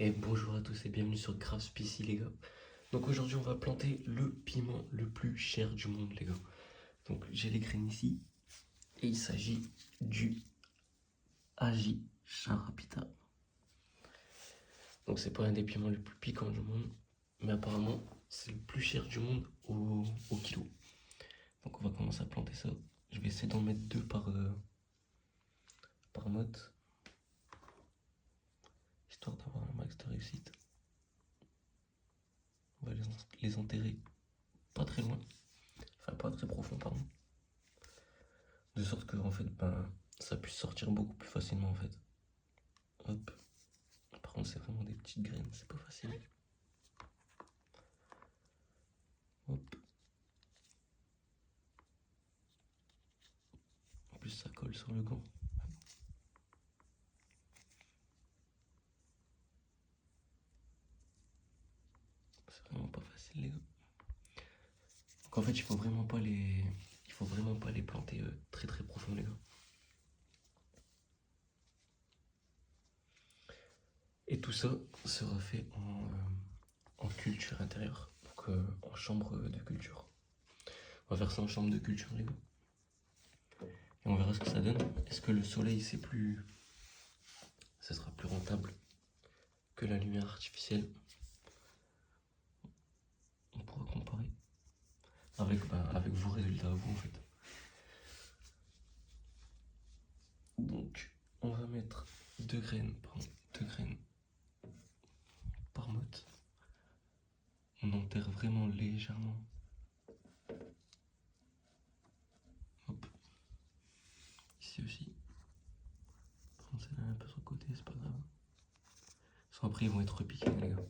Et bonjour à tous et bienvenue sur GraveSpicy les gars. Donc aujourd'hui on va planter le piment le plus cher du monde les gars. Donc j'ai les graines ici et il s'agit du Aji Charapita. Donc c'est pas un des piments les plus piquants du monde, mais apparemment c'est le plus cher du monde au kilo. Donc on va commencer à planter ça. Je vais essayer d'en mettre deux par motte, histoire d'avoir un max de réussite. On va les enterrer pas très loin, enfin pas très profond pardon. De sorte que en fait ça puisse sortir beaucoup plus facilement en fait. Hop. Par contre c'est vraiment des petites graines, c'est pas facile. Hop. En plus ça colle sur le gant. C'est vraiment pas facile les gars. Donc en fait il faut vraiment pas les planter très très profond les gars. Et tout ça sera fait en culture intérieure, donc en chambre de culture. On va faire ça en chambre de culture les gars. Et on verra ce que ça donne. Est-ce que le soleil ça sera plus rentable que la lumière artificielle? On pourra comparer avec vos résultats à vous en fait. Donc on va mettre deux graines par motte. On enterre vraiment légèrement. Hop. Ici aussi. Par contre celle-là un peu sur le côté, c'est pas grave. Soit après ils vont être repiqués les gars.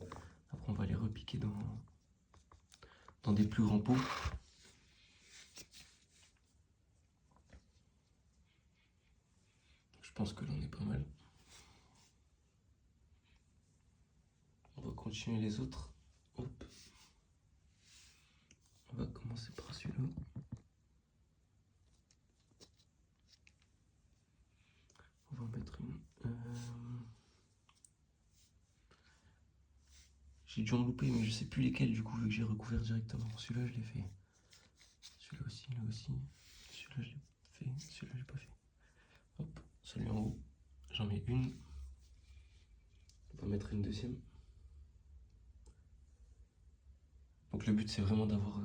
Après on va les repiquer dans des plus grands pots. Je pense que là on est pas mal. On va continuer les autres. Hop. On va commencer par celui-là. On va en mettre une. J'ai dû en louper, mais je sais plus lesquels du coup, vu que j'ai recouvert directement. Celui-là, je l'ai fait. Celui-là aussi, là aussi. Celui-là, je l'ai fait. Celui-là, je l'ai pas fait. Hop, celui en haut, j'en mets une. On va mettre une deuxième. Donc le but, c'est vraiment d'avoir,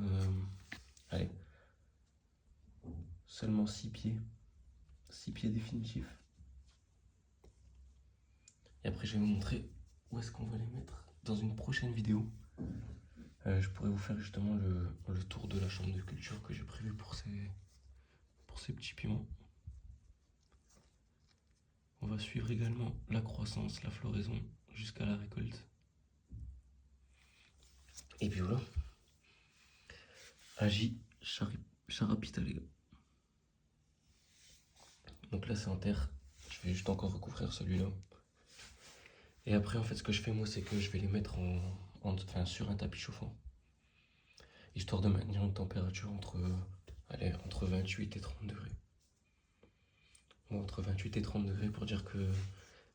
allez, seulement 6 pieds. 6 pieds définitifs. Et après, je vais vous montrer où est-ce qu'on va les mettre dans une prochaine vidéo. Je pourrais vous faire justement le tour de la chambre de culture que j'ai prévu pour ces petits piments. On va suivre également la croissance, la floraison jusqu'à la récolte. Et puis voilà. Aji Charapita les gars. Donc là c'est en terre. Je vais juste encore recouvrir celui-là. Et après en fait ce que je fais moi c'est que je vais les mettre sur un tapis chauffant. Histoire de maintenir une température entre 28 et 30 degrés. Bon, entre 28 et 30 degrés pour dire que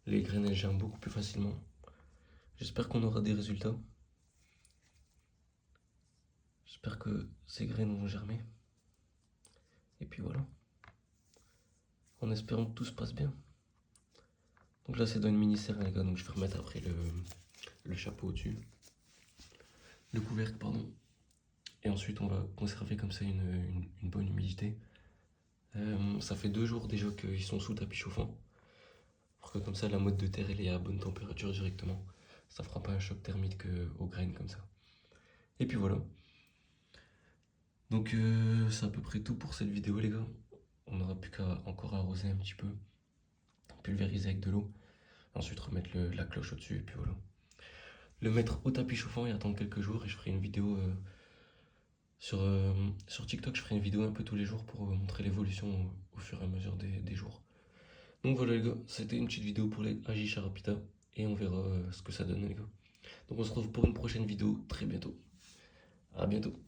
les graines elles germent beaucoup plus facilement. J'espère qu'on aura des résultats. J'espère que ces graines vont germer. Et puis voilà. En espérant que tout se passe bien. Donc là c'est dans une mini serre les gars, donc je vais remettre après le chapeau au-dessus. Le couvercle pardon. Et ensuite on va conserver comme ça une bonne humidité. Ça fait 2 jours déjà qu'ils sont sous tapis chauffant. Pour que comme ça la motte de terre elle est à bonne température directement. Ça fera pas un choc thermique aux graines comme ça. Et puis voilà. Donc c'est à peu près tout pour cette vidéo les gars. On n'aura plus qu'à encore arroser un petit peu. Pulvériser avec de l'eau. Ensuite remettre la cloche au-dessus et puis voilà. Le mettre au tapis chauffant et attendre quelques jours et je ferai une vidéo sur TikTok. Je ferai une vidéo un peu tous les jours pour montrer l'évolution au fur et à mesure des jours. Donc voilà les gars, c'était une petite vidéo pour les Aji Charapita et on verra ce que ça donne les gars. Donc on se retrouve pour une prochaine vidéo très bientôt. À bientôt.